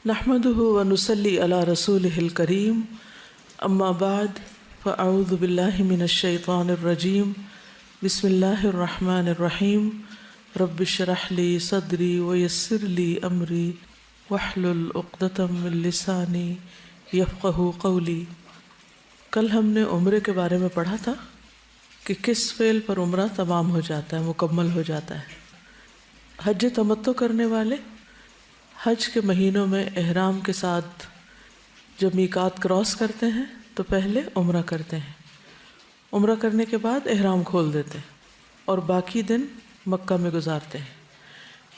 نحمده ونصلي على رسوله الكريم اما بعد فاعوذ بالله من الشيطان الرجيم بسم الله الرحمن الرحيم رب اشرح لي صدري ويسر لي امري واحلل عقدة من لساني يفقهوا قولي۔ کل ہم نے عمرے کے بارے میں پڑھا تھا کہ کس فعل پر عمرہ تمام ہو جاتا ہے، مکمل ہو جاتا ہے۔ حج تمتع کرنے والے حج کے مہینوں میں احرام کے ساتھ جب میقات کراس کرتے ہیں تو پہلے عمرہ کرتے ہیں، عمرہ کرنے کے بعد احرام کھول دیتے ہیں اور باقی دن مکہ میں گزارتے ہیں،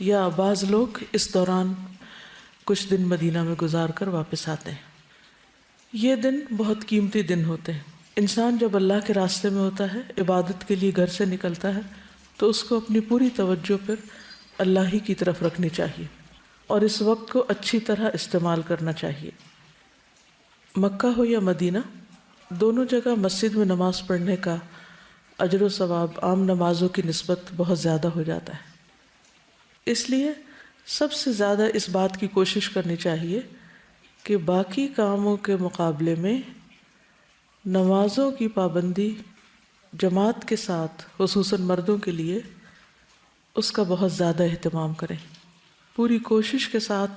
یا بعض لوگ اس دوران کچھ دن مدینہ میں گزار کر واپس آتے ہیں۔ یہ دن بہت قیمتی دن ہوتے ہیں۔ انسان جب اللہ کے راستے میں ہوتا ہے، عبادت کے لیے گھر سے نکلتا ہے، تو اس کو اپنی پوری توجہ پھر اللہ ہی کی طرف رکھنی چاہیے اور اس وقت کو اچھی طرح استعمال کرنا چاہیے۔ مکہ ہو یا مدینہ، دونوں جگہ مسجد میں نماز پڑھنے کا اجر و ثواب عام نمازوں کی نسبت بہت زیادہ ہو جاتا ہے۔ اس لیے سب سے زیادہ اس بات کی کوشش کرنی چاہیے کہ باقی کاموں کے مقابلے میں نمازوں کی پابندی جماعت کے ساتھ، خصوصاً مردوں کے لیے، اس کا بہت زیادہ اہتمام کریں۔ پوری کوشش کے ساتھ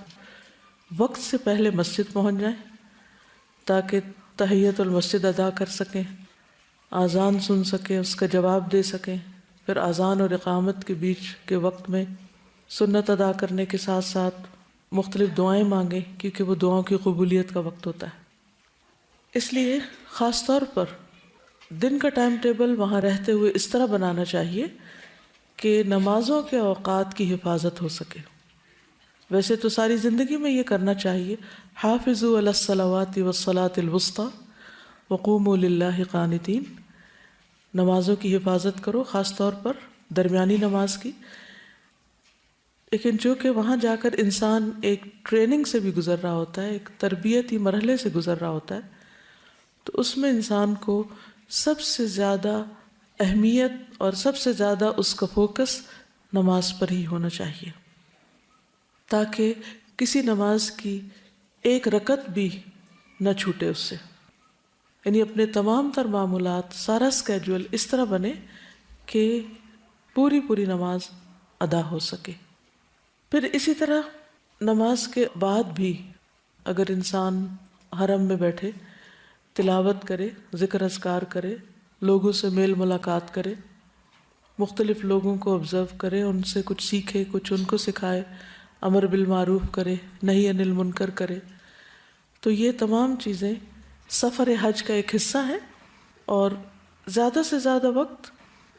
وقت سے پہلے مسجد پہنچ جائیں تاکہ تحیت المسجد ادا کر سکیں، اذان سن سکیں، اس کا جواب دے سکیں، پھر اذان اور اقامت کے بیچ کے وقت میں سنت ادا کرنے کے ساتھ ساتھ مختلف دعائیں مانگیں، کیونکہ وہ دعاؤں کی قبولیت کا وقت ہوتا ہے۔ اس لیے خاص طور پر دن کا ٹائم ٹیبل وہاں رہتے ہوئے اس طرح بنانا چاہیے کہ نمازوں کے اوقات کی حفاظت ہو سکے۔ ویسے تو ساری زندگی میں یہ کرنا چاہیے، حافظوا علی الصلوات والصلاة الوسطی وقوموا للہ قانتین، نمازوں کی حفاظت کرو، خاص طور پر درمیانی نماز کی۔ لیکن چونکہ وہاں جا کر انسان ایک ٹریننگ سے بھی گزر رہا ہوتا ہے، ایک تربیتی مرحلے سے گزر رہا ہوتا ہے، تو اس میں انسان کو سب سے زیادہ اہمیت اور سب سے زیادہ اس کا فوکس نماز پر ہی ہونا چاہیے، تاکہ کسی نماز کی ایک رکعت بھی نہ چھوٹے اس سے۔ یعنی اپنے تمام تر معمولات، سارا سکیجول اس طرح بنے کہ پوری نماز ادا ہو سکے۔ پھر اسی طرح نماز کے بعد بھی اگر انسان حرم میں بیٹھے تلاوت کرے، ذکر اذکار کرے، لوگوں سے میل ملاقات کرے، مختلف لوگوں کو آبزرو کرے، ان سے کچھ سیکھے، کچھ ان کو سکھائے، امر بالمعروف کرے، نہی عن المنکر کرے، تو یہ تمام چیزیں سفر حج کا ایک حصہ ہے۔ اور زیادہ سے زیادہ وقت،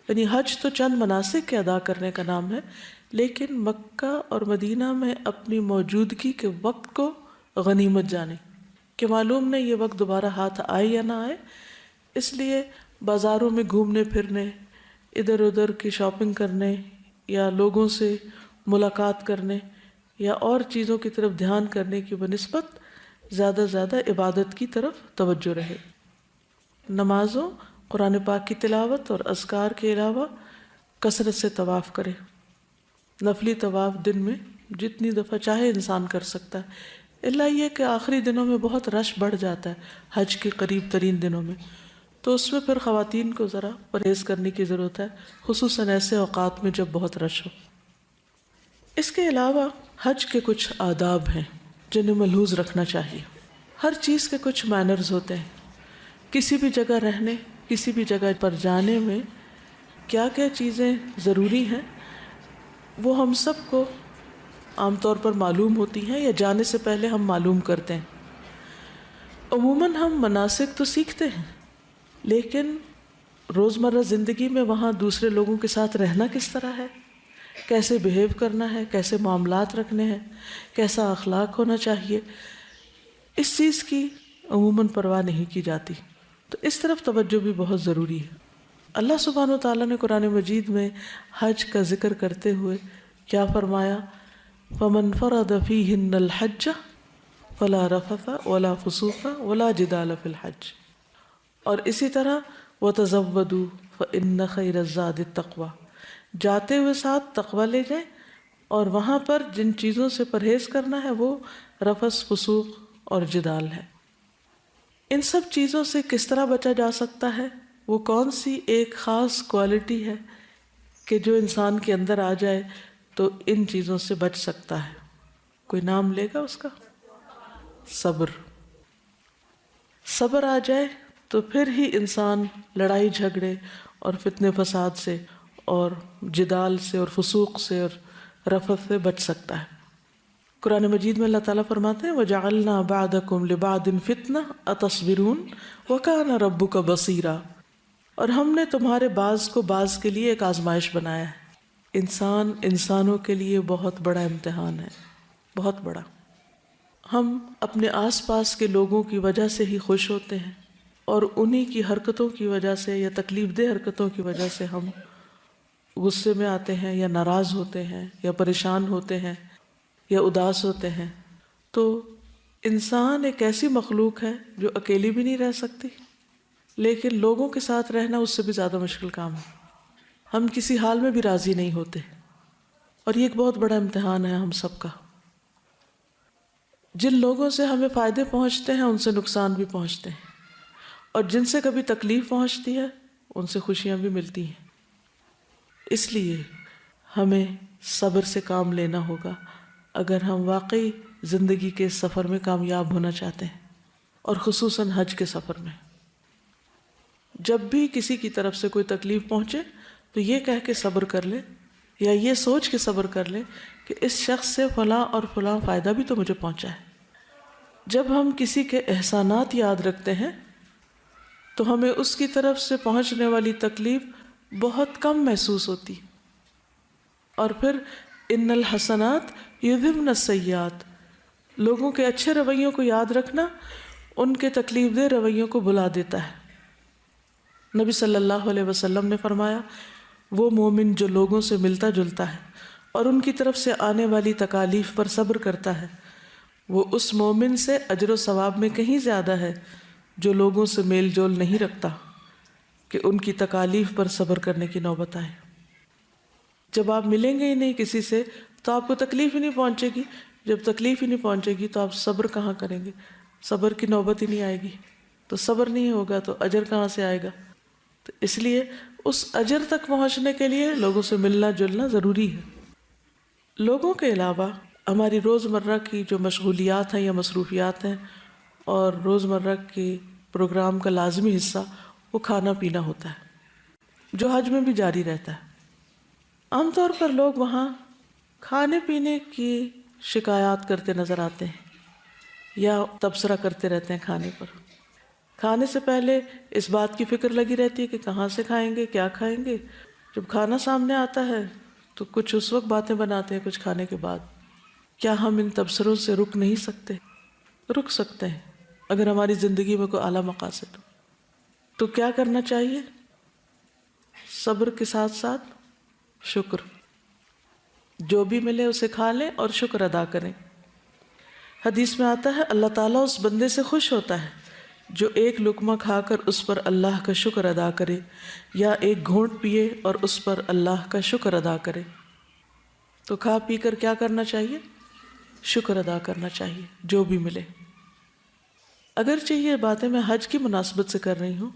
یعنی حج تو چند مناسک کے ادا کرنے کا نام ہے، لیکن مکہ اور مدینہ میں اپنی موجودگی کے وقت کو غنیمت جانے کہ معلوم نہیں یہ وقت دوبارہ ہاتھ آئے یا نہ آئے، اس لیے بازاروں میں گھومنے پھرنے، ادھر ادھر کی شاپنگ کرنے، یا لوگوں سے ملاقات کرنے، یا اور چیزوں کی طرف دھیان کرنے کی بنسبت زیادہ زیادہ عبادت کی طرف توجہ رہے۔ نمازوں، قرآن پاک کی تلاوت اور اذکار کے علاوہ کثرت سے طواف کرے۔ نفلی طواف دن میں جتنی دفعہ چاہے انسان کر سکتا ہے، الا یہ کہ آخری دنوں میں بہت رش بڑھ جاتا ہے حج کے قریب ترین دنوں میں، تو اس میں پھر خواتین کو ذرا پرہیز کرنے کی ضرورت ہے، خصوصاً ایسے اوقات میں جب بہت رش ہو۔ اس کے علاوہ حج کے کچھ آداب ہیں جنہیں ملحوظ رکھنا چاہیے۔ ہر چیز کے کچھ مینرز ہوتے ہیں۔ کسی بھی جگہ رہنے، کسی بھی جگہ پر جانے میں کیا کیا چیزیں ضروری ہیں، وہ ہم سب کو عام طور پر معلوم ہوتی ہیں یا جانے سے پہلے ہم معلوم کرتے ہیں۔ عموماً ہم مناسک تو سیکھتے ہیں، لیکن روزمرہ زندگی میں وہاں دوسرے لوگوں کے ساتھ رہنا کس طرح ہے، کیسے بیہیو کرنا ہے، کیسے معاملات رکھنے ہیں، کیسا اخلاق ہونا چاہیے، اس چیز کی عموماً پرواہ نہیں کی جاتی، تو اس طرف توجہ بھی بہت ضروری ہے۔ اللہ سبحانہ وتعالیٰ نے قرآن مجید میں حج کا ذکر کرتے ہوئے کیا فرمایا؟ فَمَنْ فَرَضَ فِيهِنَّ الْحَجَّ فَلَا رَفَثَ وَلَا فُسُوقَ وَلَا جِدَالَ فِي الْحَجِّ، اور اسی طرح وَتَزَوَّدُوا فَإِنَّ خَيْرَ الزَّادِ التَّقْوَى، جاتے ہوئے ساتھ تقوی لے جائیں، اور وہاں پر جن چیزوں سے پرہیز کرنا ہے وہ رفث، فسوق اور جدال ہے۔ ان سب چیزوں سے کس طرح بچا جا سکتا ہے؟ وہ کون سی ایک خاص کوالٹی ہے کہ جو انسان کے اندر آ جائے تو ان چیزوں سے بچ سکتا ہے؟ کوئی نام لے گا اس کا؟ صبر۔ صبر آ جائے تو پھر ہی انسان لڑائی جھگڑے اور فتنے فساد سے اور جدال سے اور فسوق سے اور رفث سے بچ سکتا ہے۔ قرآن مجید میں اللہ تعالیٰ فرماتے ہیں وَجَعَلْنَا بَعْدَكُمْ لِبَعْدٍ فِتْنَةً أَتَصْبِرُونَ وَكَانَ رَبُّكَ بَصِيرًا۔ اور ہم نے تمہارے بعض کو بعض کے لیے ایک آزمائش بنایا ہے۔ انسان انسانوں کے لیے بہت بڑا امتحان ہے، بہت بڑا۔ ہم اپنے آس پاس کے لوگوں کی وجہ سے ہی خوش ہوتے ہیں اور انہی کی حرکتوں کی وجہ سے یا تکلیف دہ حرکتوں کی وجہ سے ہم غصے میں آتے ہیں یا ناراض ہوتے ہیں یا پریشان ہوتے ہیں یا اداس ہوتے ہیں۔ تو انسان ایک ایسی مخلوق ہے جو اکیلی بھی نہیں رہ سکتی، لیکن لوگوں کے ساتھ رہنا اس سے بھی زیادہ مشکل کام ہے۔ ہم کسی حال میں بھی راضی نہیں ہوتے، اور یہ ایک بہت بڑا امتحان ہے ہم سب کا۔ جن لوگوں سے ہمیں فائدے پہنچتے ہیں ان سے نقصان بھی پہنچتے ہیں، اور جن سے کبھی تکلیف پہنچتی ہے ان سے خوشیاں بھی ملتی ہیں۔ اس لیے ہمیں صبر سے کام لینا ہوگا اگر ہم واقعی زندگی کے سفر میں کامیاب ہونا چاہتے ہیں، اور خصوصاً حج کے سفر میں۔ جب بھی کسی کی طرف سے کوئی تکلیف پہنچے تو یہ کہہ کے صبر کر لے یا یہ سوچ کے صبر کر لے کہ اس شخص سے فلاں اور فلاں فائدہ بھی تو مجھے پہنچا ہے۔ جب ہم کسی کے احسانات یاد رکھتے ہیں تو ہمیں اس کی طرف سے پہنچنے والی تکلیف بہت کم محسوس ہوتی، اور پھر ان الحسنات یذہبن السیئات، لوگوں کے اچھے رویوں کو یاد رکھنا ان کے تکلیف دہ رویوں کو بھلا دیتا ہے۔ نبی صلی اللہ علیہ وسلم نے فرمایا وہ مومن جو لوگوں سے ملتا جلتا ہے اور ان کی طرف سے آنے والی تکالیف پر صبر کرتا ہے، وہ اس مومن سے اجر و ثواب میں کہیں زیادہ ہے جو لوگوں سے میل جول نہیں رکھتا کہ ان کی تکالیف پر صبر کرنے کی نوبت آئے۔ جب آپ ملیں گے ہی نہیں کسی سے تو آپ کو تکلیف ہی نہیں پہنچے گی، جب تکلیف ہی نہیں پہنچے گی تو آپ صبر کہاں کریں گے؟ صبر کی نوبت ہی نہیں آئے گی، تو صبر نہیں ہوگا تو اجر کہاں سے آئے گا؟ تو اس لیے اس اجر تک پہنچنے کے لیے لوگوں سے ملنا جلنا ضروری ہے۔ لوگوں کے علاوہ ہماری روزمرہ کی جو مشغولیات ہیں یا مصروفیات ہیں اور روزمرہ کے پروگرام کا لازمی حصہ وہ کھانا پینا ہوتا ہے، جو حج میں بھی جاری رہتا ہے۔ عام طور پر لوگ وہاں کھانے پینے کی شکایات کرتے نظر آتے ہیں یا تبصرہ کرتے رہتے ہیں کھانے پر۔ کھانے سے پہلے اس بات کی فکر لگی رہتی ہے کہ کہاں سے کھائیں گے، کیا کھائیں گے۔ جب کھانا سامنے آتا ہے تو کچھ اس وقت باتیں بناتے ہیں، کچھ کھانے کے بعد۔ کیا ہم ان تبصروں سے رک نہیں سکتے؟ رک سکتے ہیں اگر ہماری زندگی میں کوئی اعلیٰ مقاصد ہو۔ تو کیا کرنا چاہیے؟ صبر کے ساتھ ساتھ شکر، جو بھی ملے اسے کھا لیں اور شکر ادا کریں۔ حدیث میں آتا ہے اللہ تعالیٰ اس بندے سے خوش ہوتا ہے جو ایک لقمہ کھا کر اس پر اللہ کا شکر ادا کرے، یا ایک گھونٹ پیے اور اس پر اللہ کا شکر ادا کرے۔ تو کھا پی کر کیا کرنا چاہیے؟ شکر ادا کرنا چاہیے جو بھی ملے۔ اگرچہ یہ باتیں میں حج کی مناسبت سے کر رہی ہوں،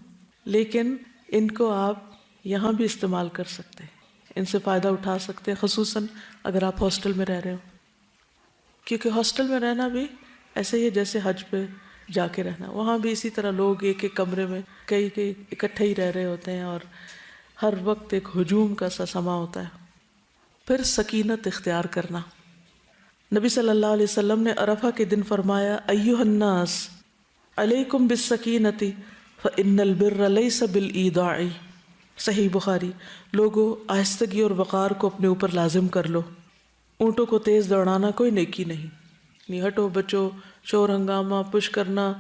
لیکن ان کو آپ یہاں بھی استعمال کر سکتے ہیں، ان سے فائدہ اٹھا سکتے ہیں، خصوصاً اگر آپ ہاسٹل میں رہ رہے ہو، کیونکہ ہاسٹل میں رہنا بھی ایسے ہی جیسے حج پہ جا کے رہنا۔ وہاں بھی اسی طرح لوگ ایک ایک کمرے میں کئی اکٹھے ہی رہ رہے ہوتے ہیں اور ہر وقت ایک ہجوم کا سا سما ہوتا ہے۔ پھر سکینت اختیار کرنا۔ نبی صلی اللہ علیہ وسلم نے عرفہ کے دن فرمایا ایھا الناس علیکم بالسکینۃ فإن البر لیس بالایداع۔ صحیح بخاری۔ لوگو آہستگی اور وقار کو اپنے اوپر لازم کر لو، اونٹوں کو تیز دوڑانا کوئی نیکی نہیں۔ نہیں ہٹو بچو، شور ہنگامہ، پش کرنا،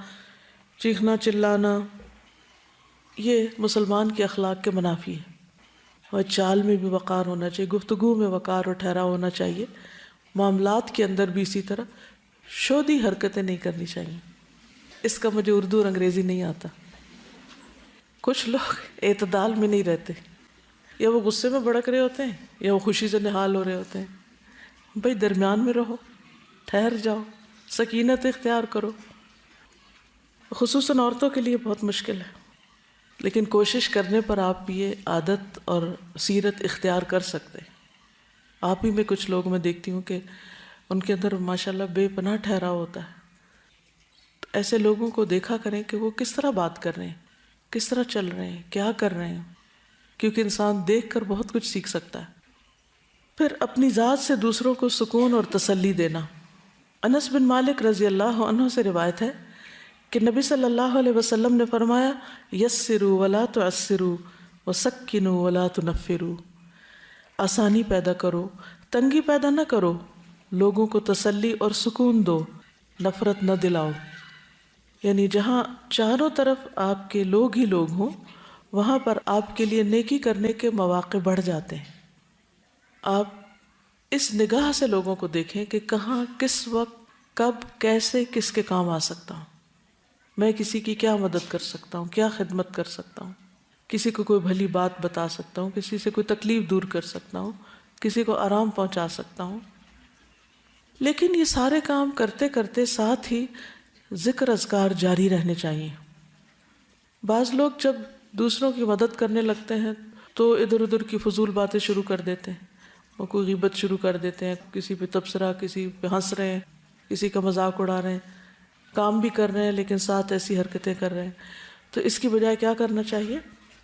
چیخنا چلانا، یہ مسلمان کے اخلاق کے منافی ہے۔ اور چال میں بھی وقار ہونا چاہیے، گفتگو میں وقار اور ٹھہراؤ ہونا چاہیے، معاملات کے اندر بھی اسی طرح شودی حرکتیں نہیں کرنی چاہیے۔ اس کا مجھے اردو اور انگریزی نہیں آتا۔ کچھ لوگ اعتدال میں نہیں رہتے، یا وہ غصے میں بھڑک رہے ہوتے ہیں یا وہ خوشی سے نہال ہو رہے ہوتے ہیں، بھائی درمیان میں رہو، ٹھہر جاؤ، سکینت اختیار کرو. خصوصاً عورتوں کے لیے بہت مشکل ہے، لیکن کوشش کرنے پر آپ یہ عادت اور سیرت اختیار کر سکتے. آپ ہی میں کچھ لوگ میں دیکھتی ہوں کہ ان کے اندر ماشاءاللہ بے پناہ ٹھہراؤ ہوتا ہے. تو ایسے لوگوں کو دیکھا کریں کہ وہ کس طرح بات کر رہے ہیں، کس طرح چل رہے ہیں، کیا کر رہے ہیں، کیونکہ انسان دیکھ کر بہت کچھ سیکھ سکتا ہے. پھر اپنی ذات سے دوسروں کو سکون اور تسلی دینا. انس بن مالک رضی اللہ عنہ سے روایت ہے کہ نبی صلی اللہ علیہ وسلم نے فرمایا یسروا ولا تعسروا وسکنوا ولا تنفروا. آسانی پیدا کرو، تنگی پیدا نہ کرو، لوگوں کو تسلی اور سکون دو، نفرت نہ دلاؤ. یعنی جہاں چاروں طرف آپ کے لوگ ہی لوگ ہوں وہاں پر آپ کے لیے نیکی کرنے کے مواقع بڑھ جاتے ہیں. آپ اس نگاہ سے لوگوں کو دیکھیں کہ کہاں، کس وقت، کب، کیسے کس کے کام آ سکتا ہوں، میں کسی کی کیا مدد کر سکتا ہوں، کیا خدمت کر سکتا ہوں، کسی کو کوئی بھلی بات بتا سکتا ہوں، کسی سے کوئی تکلیف دور کر سکتا ہوں، کسی کو آرام پہنچا سکتا ہوں. لیکن یہ سارے کام کرتے کرتے ساتھ ہی ذکر اذکار جاری رہنے چاہیے. بعض لوگ جب دوسروں کی مدد کرنے لگتے ہیں تو ادھر ادھر کی فضول باتیں شروع کر دیتے ہیں، وہ کوئی غیبت شروع کر دیتے ہیں، کسی پہ تبصرہ، کسی پہ ہنس رہے ہیں، کسی کا مذاق اڑا رہے ہیں، کام بھی کر رہے ہیں لیکن ساتھ ایسی حرکتیں کر رہے ہیں. تو اس کی بجائے کیا کرنا چاہیے؟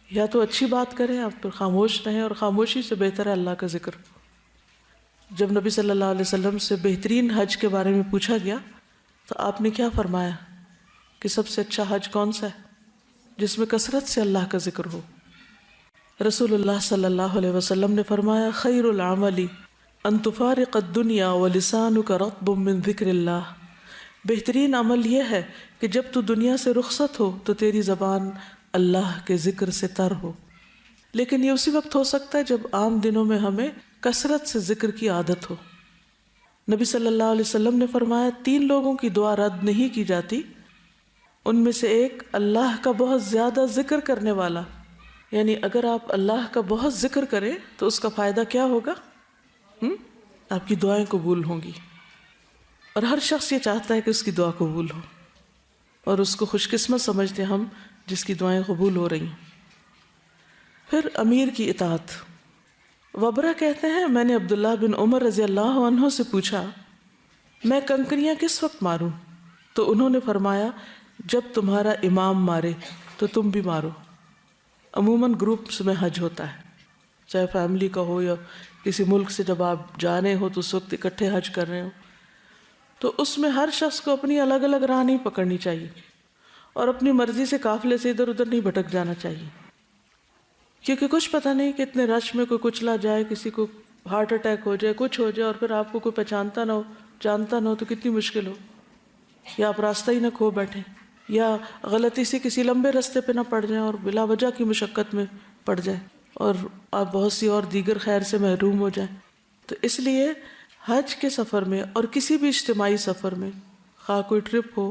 یا تو اچھی بات کریں، آپ پھر خاموش رہیں، اور خاموشی سے بہتر ہے اللہ کا ذکر. جب نبی صلی اللہ علیہ وسلم سے بہترین حج کے بارے میں پوچھا گیا تو آپ نے کیا فرمایا کہ سب سے اچھا حج کون سا ہے؟ جس میں کثرت سے اللہ کا ذکر ہو. رسول اللہ صلی اللہ علیہ وسلم نے فرمایا خیر العمل ان تفارق الدنیا ولسانک رطب من ذکر اللہ. بہترین عمل یہ ہے کہ جب تو دنیا سے رخصت ہو تو تیری زبان اللہ کے ذکر سے تر ہو. لیکن یہ اسی وقت ہو سکتا ہے جب عام دنوں میں ہمیں کثرت سے ذکر کی عادت ہو. نبی صلی اللہ علیہ وسلم نے فرمایا 3 لوگوں کی دعا رد نہیں کی جاتی، ان میں سے ایک اللہ کا بہت زیادہ ذکر کرنے والا. یعنی اگر آپ اللہ کا بہت ذکر کریں تو اس کا فائدہ کیا ہوگا؟ آپ کی دعائیں قبول ہوں گی، اور ہر شخص یہ چاہتا ہے کہ اس کی دعا قبول ہو، اور اس کو خوش قسمت سمجھتے ہم جس کی دعائیں قبول ہو رہی ہیں. پھر امیر کی اطاعت. وبرہ کہتے ہیں میں نے عبداللہ بن عمر رضی اللہ عنہ سے پوچھا میں کنکریاں کس وقت ماروں؟ تو انہوں نے فرمایا جب تمہارا امام مارے تو تم بھی مارو. عموماً گروپس میں حج ہوتا ہے، چاہے فیملی کا ہو یا کسی ملک سے جب آپ جا رہے ہو تو اس وقت اکٹھے حج کر رہے ہو، تو اس میں ہر شخص کو اپنی الگ الگ راہ نہیں پکڑنی چاہیے، اور اپنی مرضی سے قافلے سے ادھر ادھر نہیں بھٹک جانا چاہیے، کیونکہ کچھ پتہ نہیں کہ اتنے رش میں کوئی کچلا جائے، کسی کو ہارٹ اٹیک ہو جائے، کچھ ہو جائے، اور پھر آپ کو کوئی پہچانتا نہ ہو، جانتا نہ ہو تو کتنی مشکل ہو، یا آپ راستہ ہی نہ کھو بیٹھیں، یا غلطی سے کسی لمبے راستے پہ نہ پڑ جائیں اور بلا وجہ کی مشقت میں پڑ جائیں اور آپ بہت سی اور دیگر خیر سے محروم ہو جائیں. تو اس لیے حج کے سفر میں اور کسی بھی اجتماعی سفر میں، خواہ کوئی ٹرپ ہو،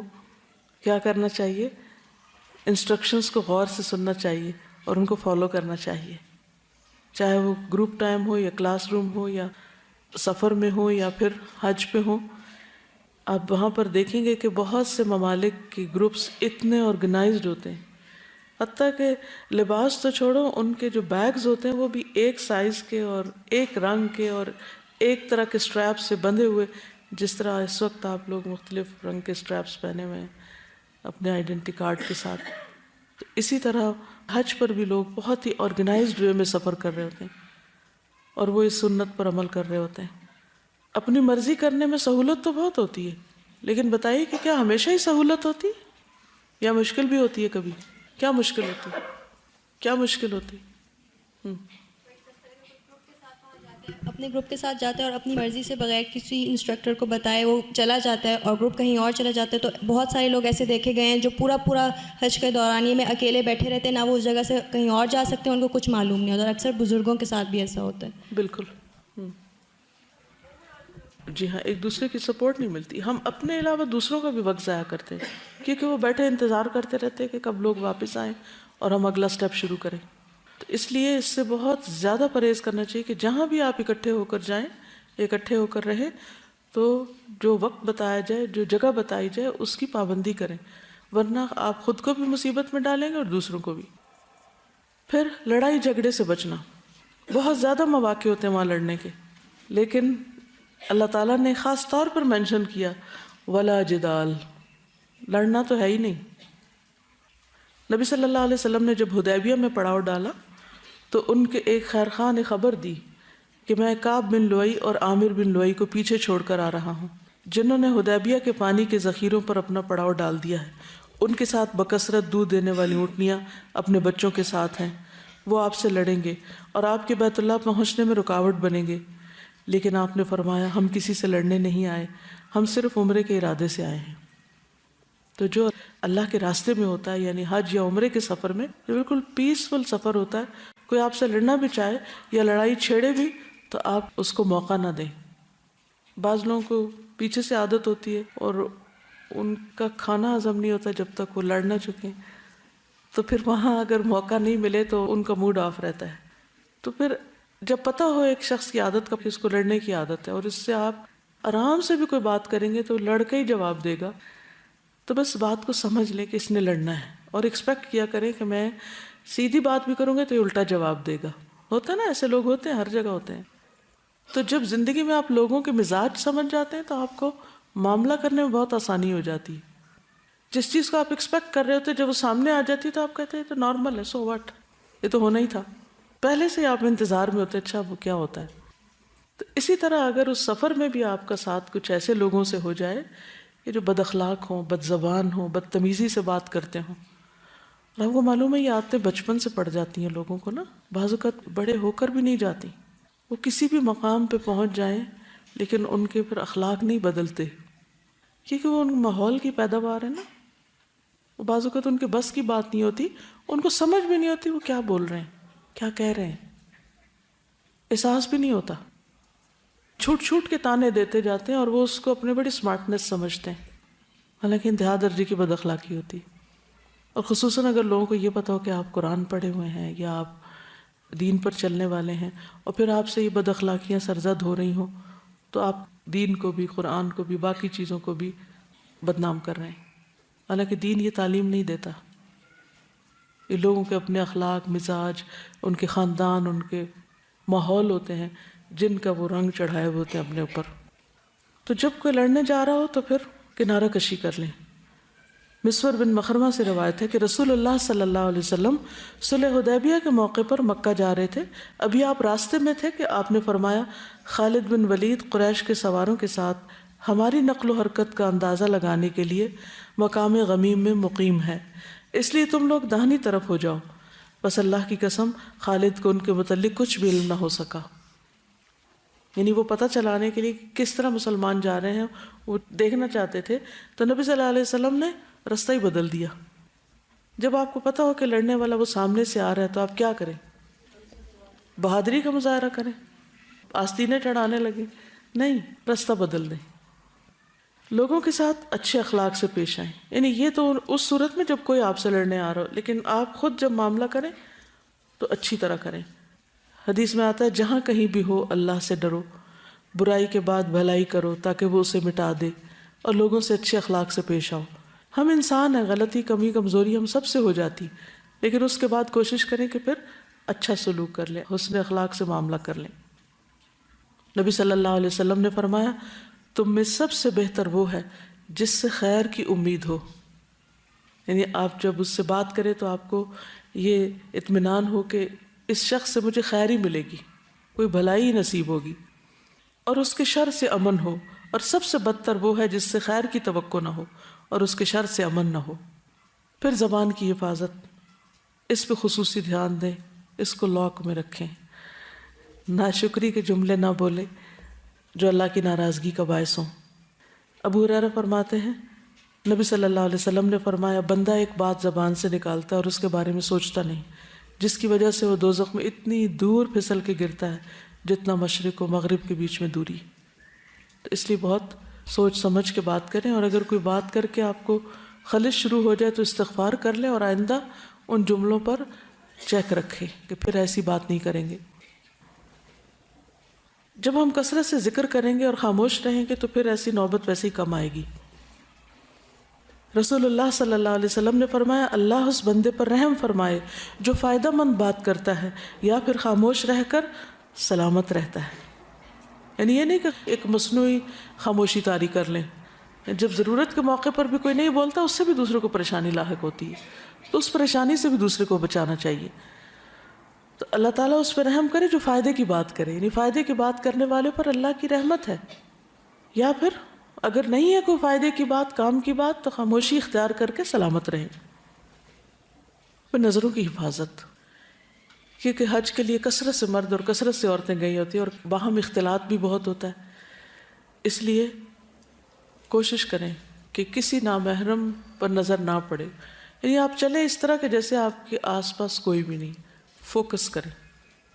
کیا کرنا چاہیے؟ انسٹرکشنز کو غور سے سننا چاہیے اور ان کو فالو کرنا چاہیے، چاہے وہ گروپ ٹائم ہو یا کلاس روم ہو یا سفر میں ہو یا پھر حج پہ ہو. آپ وہاں پر دیکھیں گے کہ بہت سے ممالک کی گروپس اتنے آرگنائزڈ ہوتے ہیں، حتیٰ کہ لباس تو چھوڑو، ان کے جو بیگز ہوتے ہیں وہ بھی ایک سائز کے اور ایک رنگ کے اور ایک طرح کے سٹریپ سے بندھے ہوئے. جس طرح اس وقت آپ لوگ مختلف رنگ کے سٹریپس پہنے ہوئے ہیں اپنے آئیڈینٹی کارڈ کے ساتھ، تو اسی طرح حج پر بھی لوگ بہت ہی آرگنائزڈ وے میں سفر کر رہے ہوتے ہیں اور وہ اس سنت پر عمل کر رہے ہوتے ہیں. اپنی مرضی کرنے میں سہولت تو بہت ہوتی ہے، لیکن بتائیے کہ کیا ہمیشہ ہی سہولت ہوتی ہے یا مشکل بھی ہوتی ہے؟ کبھی کیا مشکل ہوتی ہے؟ کیا مشکل ہوتی ہے؟ اپنے گروپ کے ساتھ جاتا ہے اور اپنی مرضی سے بغیر کسی انسٹرکٹر کو بتائے وہ چلا جاتا ہے اور گروپ کہیں اور چلا جاتا ہے. تو بہت سارے لوگ ایسے دیکھے گئے ہیں جو پورا حج کے دورانیے میں اکیلے بیٹھے رہتے ہیں، نہ وہ اس جگہ سے کہیں اور جا سکتے ہیں، ان کو کچھ معلوم نہیں ہوتا، اور اکثر بزرگوں کے ساتھ بھی ایسا ہوتا ہے. بالکل. جی ہاں، ایک دوسرے کی سپورٹ نہیں ملتی. ہم اپنے علاوہ دوسروں کا بھی وقت ضائع کرتے ہیں کیونکہ وہ بیٹھے انتظار کرتے رہتے ہیں کہ کب لوگ واپس آئیں اور ہم اگلا سٹیپ شروع کریں. تو اس لیے اس سے بہت زیادہ پرہیز کرنا چاہیے کہ جہاں بھی آپ اکٹھے ہو کر جائیں اکٹھے ہو کر رہے تو جو وقت بتایا جائے، جو جگہ بتائی جائے اس کی پابندی کریں، ورنہ آپ خود کو بھی مصیبت میں ڈالیں گے اور دوسروں کو بھی۔ پھر لڑائی جھگڑے سے بچنا، بہت زیادہ مواقع ہوتے ہیں وہاں لڑنے کے، لیکن اللہ تعالیٰ نے خاص طور پر مینشن کیا ولا جدال، لڑنا تو ہے ہی نہیں۔ نبی صلی اللہ علیہ وسلم نے جب حدیبیہ میں پڑاؤ ڈالا تو ان کے ایک خیرخواہ نے خبر دی کہ میں کعب بن لؤی اور عامر بن لؤی کو پیچھے چھوڑ کر آ رہا ہوں، جنہوں نے حدیبیہ کے پانی کے ذخیروں پر اپنا پڑاؤ ڈال دیا ہے، ان کے ساتھ بکثرت دودھ دینے والی اونٹنیاں اپنے بچوں کے ساتھ ہیں، وہ آپ سے لڑیں گے اور آپ کے بیت اللہ پہنچنے میں رکاوٹ بنیں گے۔ لیکن آپ نے فرمایا ہم کسی سے لڑنے نہیں آئے، ہم صرف عمرے کے ارادے سے آئے ہیں۔ تو جو اللہ کے راستے میں ہوتا ہے، یعنی حج یا عمرے کے سفر میں، یہ بالکل پیسفل سفر ہوتا ہے، کوئی آپ سے لڑنا بھی چاہے یا لڑائی چھیڑے بھی تو آپ اس کو موقع نہ دیں۔ بعض لوگوں کو پیچھے سے عادت ہوتی ہے اور ان کا کھانا ہضم نہیں ہوتا جب تک وہ لڑ نہ چکیں، تو پھر وہاں اگر موقع نہیں ملے تو ان کا موڈ آف رہتا ہے۔ تو پھر جب پتہ ہو ایک شخص کی عادت کا کہ اس کو لڑنے کی عادت ہے اور اس سے آپ آرام سے بھی کوئی بات کریں گے تو لڑ کے ہی جواب دے گا، تو بس بات کو سمجھ لیں کہ اس نے لڑنا ہے اور ایکسپیکٹ کیا کریں کہ میں سیدھی بات بھی کروں گا تو یہ الٹا جواب دے گا۔ ہوتا ہے نا، ایسے لوگ ہوتے ہیں، ہر جگہ ہوتے ہیں۔ تو جب زندگی میں آپ لوگوں کے مزاج سمجھ جاتے ہیں تو آپ کو معاملہ کرنے میں بہت آسانی ہو جاتی ہے۔ جس چیز کو آپ ایکسپیکٹ کر رہے ہوتے جب وہ سامنے آ جاتی تو آپ کہتے ہیں یہ تو نارمل ہے، سو واٹ، یہ تو ہونا ہی تھا۔ پہلے سے آپ انتظار میں ہوتے اچھا وہ کیا ہوتا ہے۔ تو اسی طرح اگر اس سفر میں بھی آپ کا ساتھ کچھ ایسے لوگوں سے ہو جائے کہ جو بد اخلاق ہوں، بد زبان ہوں، بدتمیزی سے بات کرتے ہوں، اور آپ کو معلوم ہے یہ عادتیں بچپن سے پڑ جاتی ہیں لوگوں کو نا، بعض اوقات بڑے ہو کر بھی نہیں جاتی، وہ کسی بھی مقام پہ پہنچ جائیں لیکن ان کے پھر اخلاق نہیں بدلتے، کیونکہ وہ ان ماحول کی پیداوار ہے نا۔ وہ بعض اوقات ان کے بس کی بات نہیں ہوتی، ان کو سمجھ بھی نہیں ہوتی وہ کیا بول رہے ہیں، کیا کہہ رہے ہیں، احساس بھی نہیں ہوتا، چھوٹ چھوٹ کے تانے دیتے جاتے ہیں اور وہ اس کو اپنے بڑی سمارٹنیس سمجھتے ہیں، حالانکہ انتہا درجے کی بد اخلاقی ہوتی۔ اور خصوصاً اگر لوگوں کو یہ پتا ہو کہ آپ قرآن پڑھے ہوئے ہیں یا آپ دین پر چلنے والے ہیں اور پھر آپ سے یہ بد اخلاقیاں سرزد ہو رہی ہوں تو آپ دین کو بھی، قرآن کو بھی، باقی چیزوں کو بھی بدنام کر رہے ہیں، حالانکہ دین یہ تعلیم نہیں دیتا۔ یہ لوگوں کے اپنے اخلاق، مزاج، ان کے خاندان، ان کے ماحول ہوتے ہیں جن کا وہ رنگ چڑھائے ہوئے ہوتے ہیں اپنے اوپر۔ تو جب کوئی لڑنے جا رہا ہو تو پھر کنارہ کشی کر لیں۔ مسور بن مخرمہ سے روایت ہے کہ رسول اللہ صلی اللہ علیہ وسلم صلح حدیبیہ کے موقع پر مکہ جا رہے تھے، ابھی آپ راستے میں تھے کہ آپ نے فرمایا خالد بن ولید قریش کے سواروں کے ساتھ ہماری نقل و حرکت کا اندازہ لگانے کے لیے مقام غمیم میں مقیم ہے، اس لیے تم لوگ داہنی طرف ہو جاؤ۔ بس اللہ کی قسم خالد کو ان کے متعلق کچھ بھی علم نہ ہو سکا، یعنی وہ پتہ چلانے کے لیے کس طرح مسلمان جا رہے ہیں وہ دیکھنا چاہتے تھے، تو نبی صلی اللہ علیہ وسلم نے رستہ ہی بدل دیا۔ جب آپ کو پتہ ہو کہ لڑنے والا وہ سامنے سے آ رہا ہے تو آپ کیا کریں؟ بہادری کا مظاہرہ کریں، آستینیں چڑھانے لگیں؟ نہیں، رستہ بدل دیں، لوگوں کے ساتھ اچھے اخلاق سے پیش آئیں۔ یعنی یہ تو اس صورت میں جب کوئی آپ سے لڑنے آ رہا ہو، لیکن آپ خود جب معاملہ کریں تو اچھی طرح کریں۔ حدیث میں آتا ہے جہاں کہیں بھی ہو اللہ سے ڈرو، برائی کے بعد بھلائی کرو تاکہ وہ اسے مٹا دے، اور لوگوں سے اچھے اخلاق سے پیش آؤ۔ ہم انسان ہیں، غلطی، کمی، کمزوری ہم سب سے ہو جاتی، لیکن اس کے بعد کوشش کریں کہ پھر اچھا سلوک کر لیں، حسن اخلاق سے معاملہ کر لیں۔ نبی صلی اللہ علیہ وسلم نے فرمایا تم میں سب سے بہتر وہ ہے جس سے خیر کی امید ہو، یعنی آپ جب اس سے بات کریں تو آپ کو یہ اطمینان ہو کہ اس شخص سے مجھے خیر ہی ملے گی، کوئی بھلائی ہی نصیب ہوگی، اور اس کے شر سے امن ہو۔ اور سب سے بدتر وہ ہے جس سے خیر کی توقع نہ ہو اور اس کے شر سے امن نہ ہو۔ پھر زبان کی حفاظت، اس پہ خصوصی دھیان دیں، اس کو لاک میں رکھیں، ناشکری کے جملے نہ بولیں جو اللہ کی ناراضگی کا باعث ہوں۔ ابو ہریرہ فرماتے ہیں نبی صلی اللہ علیہ وسلم نے فرمایا بندہ ایک بات زبان سے نکالتا ہے اور اس کے بارے میں سوچتا نہیں، جس کی وجہ سے وہ دوزخ میں اتنی دور پھسل کے گرتا ہے جتنا مشرق و مغرب کے بیچ میں دوری۔ تو اس لیے بہت سوچ سمجھ کے بات کریں، اور اگر کوئی بات کر کے آپ کو خلش شروع ہو جائے تو استغفار کر لیں اور آئندہ ان جملوں پر چیک رکھیں کہ پھر ایسی بات نہیں کریں گے۔ جب ہم کثرت سے ذکر کریں گے اور خاموش رہیں گے تو پھر ایسی نوبت ویسے ہی کم آئے گی۔ رسول اللہ صلی اللہ علیہ وسلم نے فرمایا اللہ اس بندے پر رحم فرمائے جو فائدہ مند بات کرتا ہے یا پھر خاموش رہ کر سلامت رہتا ہے۔ یعنی یہ نہیں کہ ایک مصنوعی خاموشی طاری کر لیں، جب ضرورت کے موقع پر بھی کوئی نہیں بولتا اس سے بھی دوسروں کو پریشانی لاحق ہوتی ہے، تو اس پریشانی سے بھی دوسرے کو بچانا چاہیے۔ تو اللہ تعالیٰ اس پہ رحم کرے جو فائدے کی بات کرے، یعنی فائدے کی بات کرنے والے پر اللہ کی رحمت ہے۔ یا پھر اگر نہیں ہے کوئی فائدے کی بات، کام کی بات، تو خاموشی اختیار کر کے سلامت رہیں۔ پھر نظروں کی حفاظت، کیونکہ حج کے لیے کثرت سے مرد اور کثرت سے عورتیں گئی ہوتی ہیں اور باہم اختلاط بھی بہت ہوتا ہے، اس لیے کوشش کریں کہ کسی نامحرم پر نظر نہ پڑے، یعنی آپ چلیں اس طرح کہ جیسے آپ کے آس پاس کوئی بھی نہیں، فوکس کریں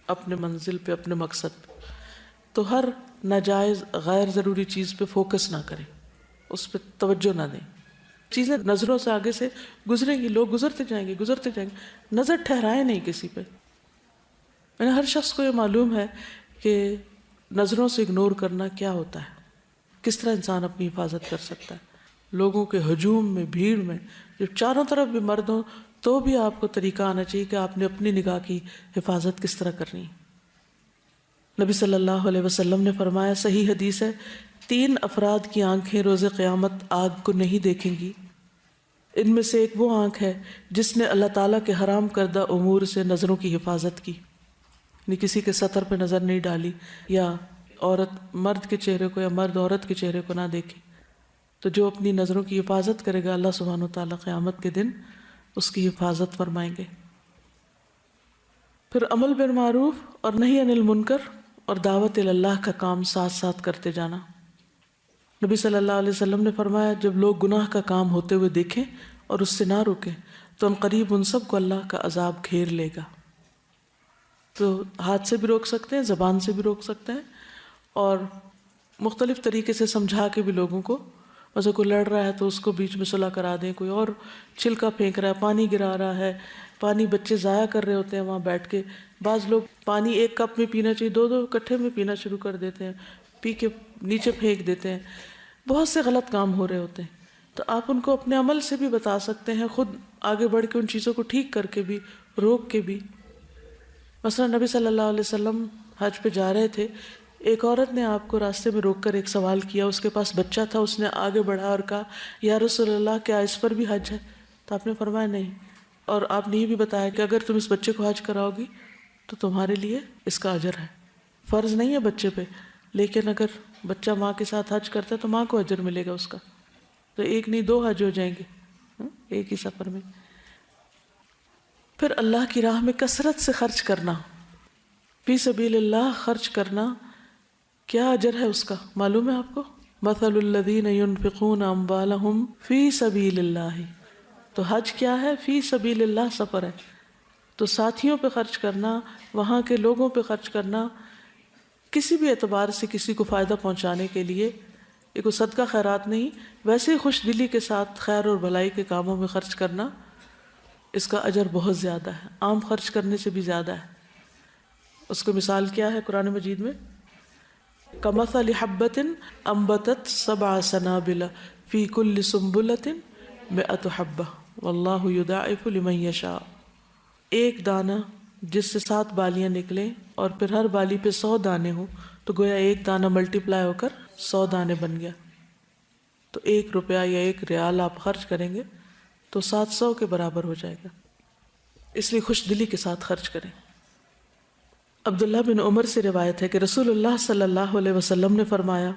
اپنے منزل پہ، اپنے مقصد پہ۔ تو ہر ناجائز غیر ضروری چیز پہ فوکس نہ کریں، اس پہ توجہ نہ دیں، چیزیں نظروں سے آگے سے گزریں گی، لوگ گزرتے جائیں گے، نظر ٹھہرائیں نہیں کسی پہ۔ میں نے ہر شخص کو یہ معلوم ہے کہ نظروں سے اگنور کرنا کیا ہوتا ہے، کس طرح انسان اپنی حفاظت کر سکتا ہے۔ لوگوں کے ہجوم میں، بھیڑ میں، جب چاروں طرف بھی مرد ہوں تو بھی آپ کو طریقہ آنا چاہیے کہ آپ نے اپنی نگاہ کی حفاظت کس طرح کرنی ہے۔ نبی صلی اللہ علیہ وسلم نے فرمایا، صحیح حدیث ہے، 3 افراد کی آنکھیں روز قیامت آگ کو نہیں دیکھیں گی، ان میں سے ایک وہ آنکھ ہے جس نے اللہ تعالیٰ کے حرام کردہ امور سے نظروں کی حفاظت کی، یعنی کسی کے سطر پہ نظر نہیں ڈالی، یا عورت مرد کے چہرے کو یا مرد عورت کے چہرے کو نہ دیکھے۔ تو جو اپنی نظروں کی حفاظت کرے گا اللہ سبحانہ وتعالیٰ قیامت کے دن اس کی حفاظت فرمائیں گے۔ پھر عمل بالمعروف اور نہی عن المنکر اور دعوت اللہ کا کام ساتھ ساتھ کرتے جانا۔ نبی صلی اللہ علیہ وسلم نے فرمایا، جب لوگ گناہ کا کام ہوتے ہوئے دیکھیں اور اس سے نہ روکیں تو عنقریب ان سب کو اللہ کا عذاب گھیر لے گا۔ تو ہاتھ سے بھی روک سکتے ہیں، زبان سے بھی روک سکتے ہیں، اور مختلف طریقے سے سمجھا کے بھی لوگوں کو، مثلا کوئی لڑ رہا ہے تو اس کو بیچ میں صلح کرا دیں، کوئی اور چھلکا پھینک رہا ہے، پانی گرا رہا ہے، پانی بچے ضائع کر رہے ہوتے ہیں وہاں بیٹھ کے، بعض لوگ پانی ایک کپ میں پینا چاہیے 2 اکٹھے میں پینا شروع کر دیتے ہیں، پی کے نیچے پھینک دیتے ہیں، بہت سے غلط کام ہو رہے ہوتے ہیں۔ تو آپ ان کو اپنے عمل سے بھی بتا سکتے ہیں، خود آگے بڑھ کے ان چیزوں کو ٹھیک کر کے بھی، روک کے بھی۔ مثلا نبی صلی اللہ علیہ وسلم حج پہ جا رہے تھے، ایک عورت نے آپ کو راستے میں روک کر ایک سوال کیا، اس کے پاس بچہ تھا، اس نے آگے بڑھا اور کہا، یا رسول اللہ کیا اس پر بھی حج ہے؟ تو آپ نے فرمایا نہیں، اور آپ نے یہ بھی بتایا کہ اگر تم اس بچے کو حج کراؤ گی تو تمہارے لیے اس کا اجر ہے، فرض نہیں ہے بچے پہ، لیکن اگر بچہ ماں کے ساتھ حج کرتا ہے تو ماں کو اجر ملے گا اس کا، تو 1 نہیں 2 حج ہو جائیں گے ایک ہی سفر میں۔ پھر اللہ کی راہ میں کثرت سے خرچ کرنا، فی سبیل اللہ خرچ کرنا، کیا اجر ہے اس کا معلوم ہے آپ کو؟ مثل الذین ينفقون اموالهم فی سبیل اللہ، تو حج کیا ہے؟ فی سبیل اللہ سفر ہے، تو ساتھیوں پہ خرچ کرنا، وہاں کے لوگوں پہ خرچ کرنا، کسی بھی اعتبار سے کسی کو فائدہ پہنچانے کے لیے، یہ کوئی صدقہ خیرات نہیں، ویسے ہی خوش دلی کے ساتھ خیر اور بھلائی کے کاموں میں خرچ کرنا، اس کا اجر بہت زیادہ ہے، عام خرچ کرنے سے بھی زیادہ ہے۔ اس کو مثال کیا ہے قرآن مجید میں؟ کمثل حبۃ انبتت 7 سنابل فی کل سنبلۃ 100 حبۃ واللہ یضاعف لمن یشاء، ایک دانہ جس سے 7 بالیاں نکلیں اور پھر ہر بالی پہ 100 دانے ہوں، تو گویا ایک دانہ ملٹیپلائی ہو کر 100 دانے بن گیا۔ تو 1 روپیہ یا 1 ریال آپ خرچ کریں گے تو 700 کے برابر ہو جائے گا، اس لیے خوش دلی کے ساتھ خرچ کریں۔ عبداللہ بن عمر سے روایت ہے کہ رسول اللہ صلی اللہ علیہ وسلم نے فرمایا،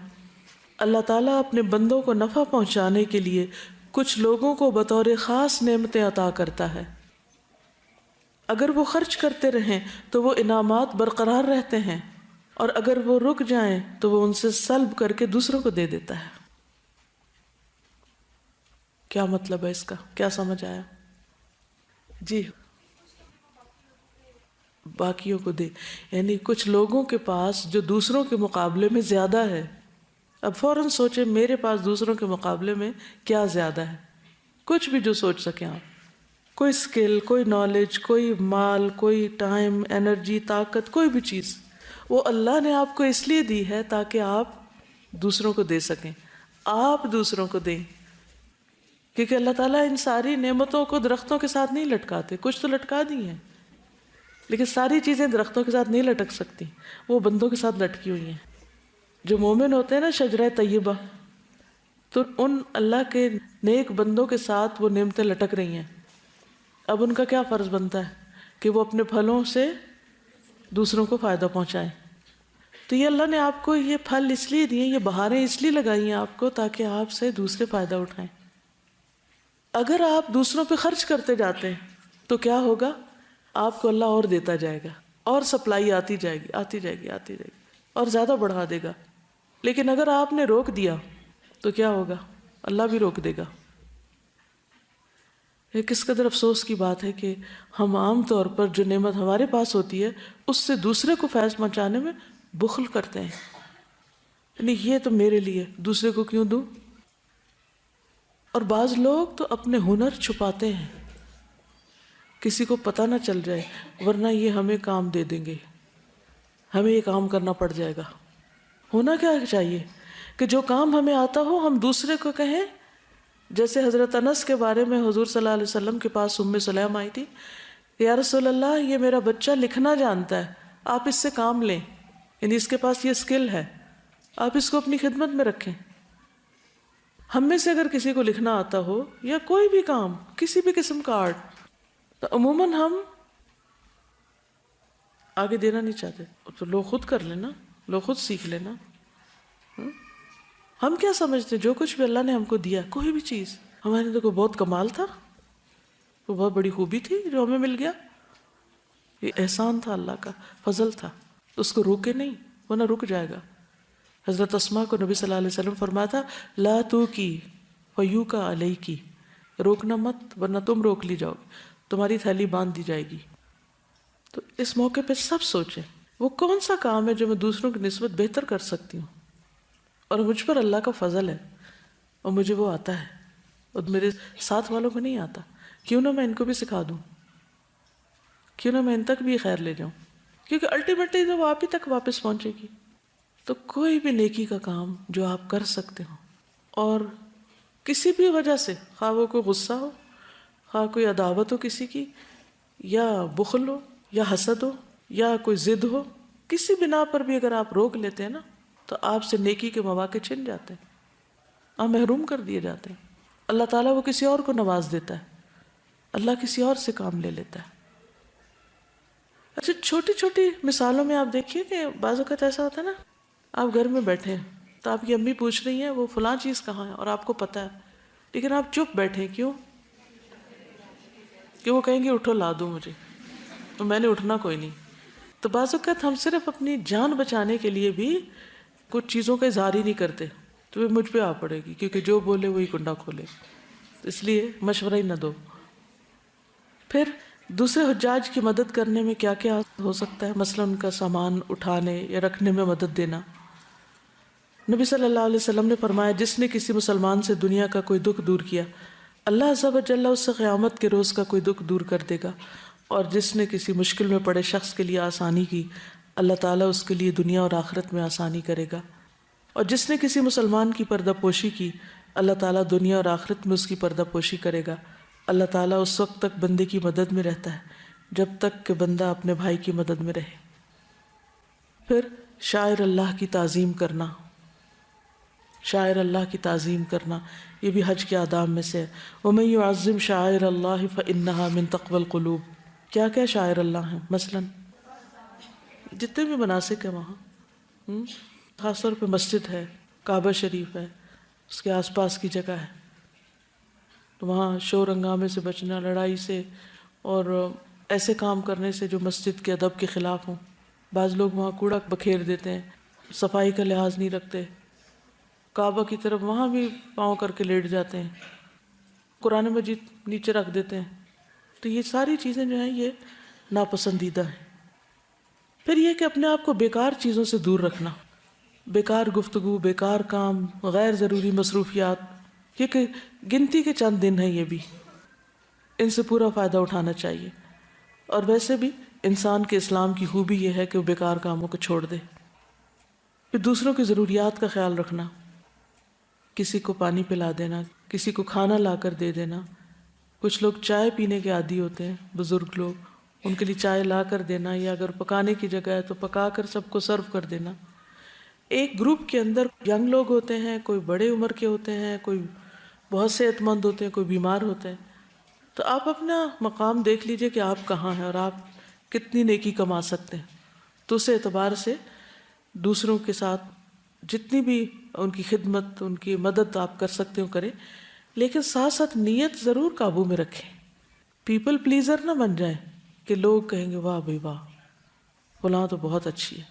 اللہ تعالیٰ اپنے بندوں کو نفع پہنچانے کے لیے کچھ لوگوں کو بطور خاص نعمتیں عطا کرتا ہے، اگر وہ خرچ کرتے رہیں تو وہ انعامات برقرار رہتے ہیں، اور اگر وہ رک جائیں تو وہ ان سے سلب کر کے دوسروں کو دے دیتا ہے۔ کیا مطلب ہے اس کا؟ کیا سمجھ آیا؟ جی، باقیوں کو دے، یعنی کچھ لوگوں کے پاس جو دوسروں کے مقابلے میں زیادہ ہے، اب فوراً سوچیں میرے پاس دوسروں کے مقابلے میں کیا زیادہ ہے، کچھ بھی جو سوچ سکیں آپ، کوئی اسکل، کوئی نالج، کوئی مال، کوئی ٹائم، انرجی، طاقت، کوئی بھی چیز، وہ اللہ نے آپ کو اس لیے دی ہے تاکہ آپ دوسروں کو دے سکیں، آپ دوسروں کو دیں، کیونکہ اللہ تعالیٰ ان ساری نعمتوں کو درختوں کے ساتھ نہیں لٹکاتے، کچھ تو لٹکا دی ہیں لیکن ساری چیزیں درختوں کے ساتھ نہیں لٹک سکتی، وہ بندوں کے ساتھ لٹکی ہوئی ہیں۔ جو مومن ہوتے ہیں نا شجرہ طیبہ، تو ان اللہ کے نیک بندوں کے ساتھ وہ نعمتیں لٹک رہی ہیں۔ اب ان کا کیا فرض بنتا ہے کہ وہ اپنے پھلوں سے دوسروں کو فائدہ پہنچائیں۔ تو یہ اللہ نے آپ کو یہ پھل اس لیے دیے، یہ بہاریں اس لیے لگائی ہیں آپ کو تاکہ آپ سے دوسرے فائدہ اٹھائیں۔ اگر آپ دوسروں پہ خرچ کرتے جاتے ہیں تو کیا ہوگا؟ آپ کو اللہ اور دیتا جائے گا، اور سپلائی آتی جائے گی آتی جائے گی آتی جائے گی، اور زیادہ بڑھا دے گا۔ لیکن اگر آپ نے روک دیا تو کیا ہوگا؟ اللہ بھی روک دے گا۔ یہ کس قدر افسوس کی بات ہے کہ ہم عام طور پر جو نعمت ہمارے پاس ہوتی ہے اس سے دوسرے کو فیض پہنچانے میں بخل کرتے ہیں، یعنی یہ تو میرے لیے، دوسرے کو کیوں دوں؟ اور بعض لوگ تو اپنے ہنر چھپاتے ہیں، کسی کو پتہ نہ چل جائے، ورنہ یہ ہمیں کام دے دیں گے، ہمیں یہ کام کرنا پڑ جائے گا۔ ہونا کیا چاہیے کہ جو کام ہمیں آتا ہو ہم دوسرے کو کہیں، جیسے حضرت انس کے بارے میں حضور صلی اللہ علیہ وسلم کے پاس ام سلیم آئی تھی، یا رسول اللہ یہ میرا بچہ لکھنا جانتا ہے، آپ اس سے کام لیں، یعنی اس کے پاس یہ اسکل ہے، آپ اس کو اپنی خدمت میں رکھیں۔ ہم میں سے اگر کسی کو لکھنا آتا ہو یا کوئی بھی کام، کسی بھی قسم کا آرٹ، تو عموماً ہم آگے دینا نہیں چاہتے، تو لوگ خود کر لینا، لوگ خود سیکھ لینا۔ ہم کیا سمجھتے ہیں جو کچھ بھی اللہ نے ہم کو دیا، کوئی بھی چیز ہمارے تو کوئی بہت کمال تھا، کوئی بہت بڑی خوبی تھی جو ہمیں مل گیا، یہ احسان تھا، اللہ کا فضل تھا، اس کو روکے نہیں ورنہ رک جائے گا۔ حضرت اسماء کو نبی صلی اللہ علیہ وسلم فرمایا تھا لا تو کی فیو کا علیہ کی، روکنا مت ورنہ تم روک لی جاؤ گے، تمہاری تھیلی باندھ دی جائے گی۔ تو اس موقع پہ سب سوچیں وہ کون سا کام ہے جو میں دوسروں کی نسبت بہتر کر سکتی ہوں، اور مجھ پر اللہ کا فضل ہے اور مجھے وہ آتا ہے اور میرے ساتھ والوں کو نہیں آتا، کیوں نہ میں ان کو بھی سکھا دوں، کیوں نہ میں ان تک بھی خیر لے جاؤں، کیونکہ الٹیمیٹلی تو وہ آپ ہی تک واپس پہنچے گی۔ تو کوئی بھی نیکی کا کام جو آپ کر سکتے ہو اور کسی بھی وجہ سے، خواہ وہ کوئی غصہ ہو، خواہ کوئی عداوت ہو کسی کی، یا بخل ہو یا حسد ہو یا کوئی ضد ہو، کسی بنا پر بھی اگر آپ روک لیتے ہیں نا تو آپ سے نیکی کے مواقع چھن جاتے ہیں، آپ محروم کر دیے جاتے ہیں۔ اللہ تعالیٰ وہ کسی اور کو نواز دیتا ہے، اللہ کسی اور سے کام لے لیتا ہے۔ اچھا چھوٹی چھوٹی مثالوں میں آپ دیکھیے کہ بعض اوقات ایسا ہوتا ہے نا، آپ گھر میں بیٹھے ہیں تو آپ کی امی پوچھ رہی ہیں وہ فلاں چیز کہاں ہے اور آپ کو پتہ ہے، لیکن آپ چپ بیٹھے، کیوں؟ کہ وہ کہیں گے اٹھو لا دو مجھے، تو میں نے اٹھنا کوئی نہیں۔ تو بعض اوقات ہم صرف اپنی جان بچانے کے لیے بھی کچھ چیزوں کا اظہار ہی نہیں کرتے، تو وہ مجھ پہ آ پڑے گی، کیونکہ جو بولے وہی کنڈا کھولے، اس لیے مشورہ ہی نہ دو۔ پھر دوسرے حجاج کی مدد کرنے میں کیا کیا ہو سکتا ہے، مثلا ان کا سامان اٹھانے یا رکھنے میں مدد دینا۔ نبی صلی اللہ علیہ وسلم نے فرمایا جس نے کسی مسلمان سے دنیا کا کوئی دکھ دور کیا، اللہ عز و جل اس سے قیامت کے روز کا کوئی دکھ دور کر دے گا، اور جس نے کسی مشکل میں پڑے شخص کے لیے آسانی کی، اللہ تعالیٰ اس کے لیے دنیا اور آخرت میں آسانی کرے گا، اور جس نے کسی مسلمان کی پردہ پوشی کی، اللہ تعالیٰ دنیا اور آخرت میں اس کی پردہ پوشی کرے گا۔ اللہ تعالیٰ اس وقت تک بندے کی مدد میں رہتا ہے جب تک کہ بندہ اپنے بھائی کی مدد میں رہے۔ پھر شاعر اللہ کی تعظیم کرنا، شاعر اللہ کی تعظیم کرنا یہ بھی حج کے آداب میں سے ہے۔ وَمَن يُعَظِّمْ شَعَائِرَ اللَّهِ فَإِنَّهَا مِن تَقْوَى الْقُلُوبِ۔ کیا کیا شاعر اللہ ہیں؟ مثلا جتنے بھی مناسک ہیں وہاں، خاص طور پہ مسجد ہے، کعبہ شریف ہے، اس کے آس پاس کی جگہ ہے، تو وہاں شور ہنگامے سے بچنا، لڑائی سے اور ایسے کام کرنے سے جو مسجد کے ادب کے خلاف ہوں۔ بعض لوگ وہاں کوڑا بکھیر دیتے ہیں، صفائی کا لحاظ نہیں رکھتے، کعبہ کی طرف وہاں بھی پاؤں کر کے لیٹ جاتے ہیں، قرآن مجید نیچے رکھ دیتے ہیں۔ تو یہ ساری چیزیں جو ہیں یہ ناپسندیدہ ہیں۔ پھر یہ کہ اپنے آپ کو بیکار چیزوں سے دور رکھنا، بیکار گفتگو، بیکار کام، غیر ضروری مصروفیات، کیونکہ گنتی کے چند دن ہیں، یہ بھی ان سے پورا فائدہ اٹھانا چاہیے۔ اور ویسے بھی انسان کے اسلام کی خوبی یہ ہے کہ وہ بیکار کاموں کو چھوڑ دے. پھر دوسروں کی ضروریات کا خیال رکھنا، کسی کو پانی پلا دینا، کسی کو کھانا لا کر دے دینا. کچھ لوگ چائے پینے کے عادی ہوتے ہیں، بزرگ لوگ، ان کے لیے چائے لا کر دینا، یا اگر پکانے کی جگہ ہے تو پکا کر سب کو سرو کر دینا. ایک گروپ کے اندر ینگ لوگ ہوتے ہیں، کوئی بڑے عمر کے ہوتے ہیں، کوئی بہت صحت مند ہوتے ہیں، کوئی بیمار ہوتے ہیں. تو آپ اپنا مقام دیکھ لیجئے کہ آپ کہاں ہیں اور آپ کتنی نیکی کما سکتے ہیں. تو اس اعتبار سے دوسروں کے ساتھ جتنی بھی ان کی خدمت، ان کی مدد آپ کر سکتے ہو کریں، لیکن ساتھ ساتھ نیت ضرور قابو میں رکھیں. پیپل پلیزر نہ بن جائیں کہ لوگ کہیں گے واہ بھائی واہ، فلاں تو بہت اچھی ہے،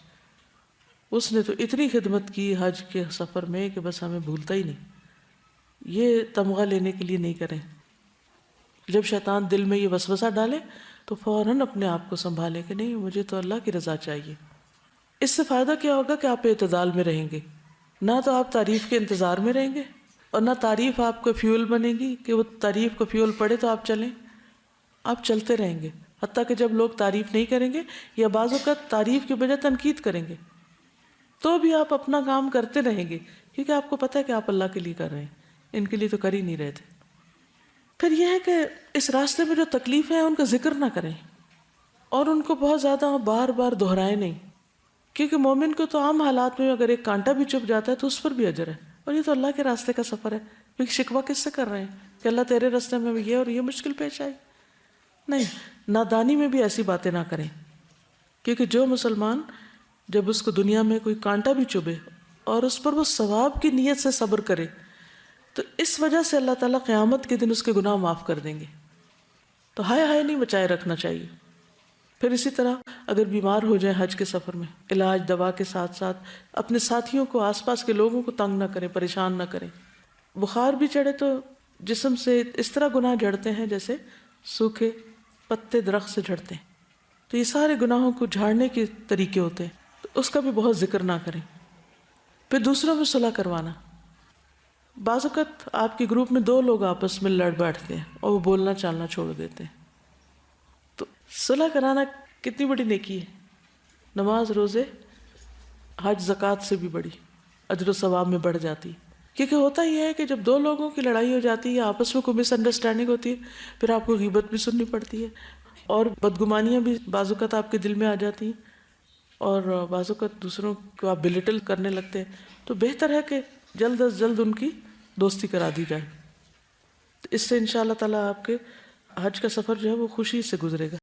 اس نے تو اتنی خدمت کی حج کے سفر میں کہ بس ہمیں بھولتا ہی نہیں. یہ تمغہ لینے کے لیے نہیں کریں. جب شیطان دل میں یہ وسوسہ ڈالے تو فوراً اپنے آپ کو سنبھالے کہ نہیں، مجھے تو اللہ کی رضا چاہیے. اس سے فائدہ کیا ہوگا کہ آپ اعتدال میں رہیں گے. نہ تو آپ تعریف کے انتظار میں رہیں گے، اور نہ تعریف آپ کو فیول بنے گی کہ وہ تعریف کو فیول پڑے تو آپ چلیں. آپ چلتے رہیں گے، حتیٰ کہ جب لوگ تعریف نہیں کریں گے یا بعض اوقات تعریف کے بجائے تنقید کریں گے تو بھی آپ اپنا کام کرتے رہیں گے، کیونکہ آپ کو پتہ ہے کہ آپ اللہ کے لیے کر رہے ہیں، ان کے لیے تو کر ہی نہیں رہے تھے. پھر یہ ہے کہ اس راستے میں جو تکلیفیں ہیں ان کا ذکر نہ کریں اور ان کو بہت زیادہ بار بار دہرائیں نہیں، کیونکہ مومن کو تو عام حالات میں اگر ایک کانٹا بھی چپ جاتا ہے تو اس پر بھی اجر ہے. اور یہ تو اللہ کے راستے کا سفر ہے، کیونکہ شکوہ کس سے کر رہے ہیں کہ اللہ تیرے راستے میں یہ اور یہ مشکل پیش آئی. نہیں، نادانی میں بھی ایسی باتیں نہ کریں، کیونکہ جو مسلمان جب اس کو دنیا میں کوئی کانٹا بھی چبھے اور اس پر وہ ثواب کی نیت سے صبر کرے تو اس وجہ سے اللہ تعالیٰ قیامت کے دن اس کے گناہ معاف کر دیں گے. تو ہائے ہائے نہیں بچائے رکھنا چاہیے. پھر اسی طرح اگر بیمار ہو جائیں حج کے سفر میں، علاج دوا کے ساتھ ساتھ اپنے ساتھیوں کو، آس پاس کے لوگوں کو تنگ نہ کریں، پریشان نہ کریں. بخار بھی چڑھے تو جسم سے اس طرح گناہ جھڑتے ہیں جیسے سوکھے پتے درخت سے جھڑتے ہیں. تو یہ سارے گناہوں کو جھاڑنے کے طریقے ہوتے ہیں، تو اس کا بھی بہت ذکر نہ کریں. پھر دوسروں میں صلح کروانا. بعض اوقات آپ کے گروپ میں 2 لوگ آپس میں لڑ بیٹھتے ہیں اور وہ بولنا چالنا چھوڑ دیتے ہیں. تو صلح کرانا کتنی بڑی نیکی ہے. نماز، روزے، حج، زکوٰۃ سے بھی بڑی، اجر و ثواب میں بڑھ جاتی. کیونکہ ہوتا یہ ہے کہ جب 2 لوگوں کی لڑائی ہو جاتی ہے یا آپس میں کوئی مس انڈرسٹینڈنگ ہوتی ہے، پھر آپ کو غیبت بھی سننی پڑتی ہے اور بدگمانیاں بھی بعض اوقات آپ کے دل میں آ جاتی ہیں اور بعض اوقات دوسروں کو آپ بلٹل کرنے لگتے ہیں. تو بہتر ہے کہ جلد از جلد ان کی دوستی کرا دی جائے. تو اس سے انشاءاللہ تعالیٰ آپ کے حج کا سفر جو ہے وہ خوشی سے گزرے گا.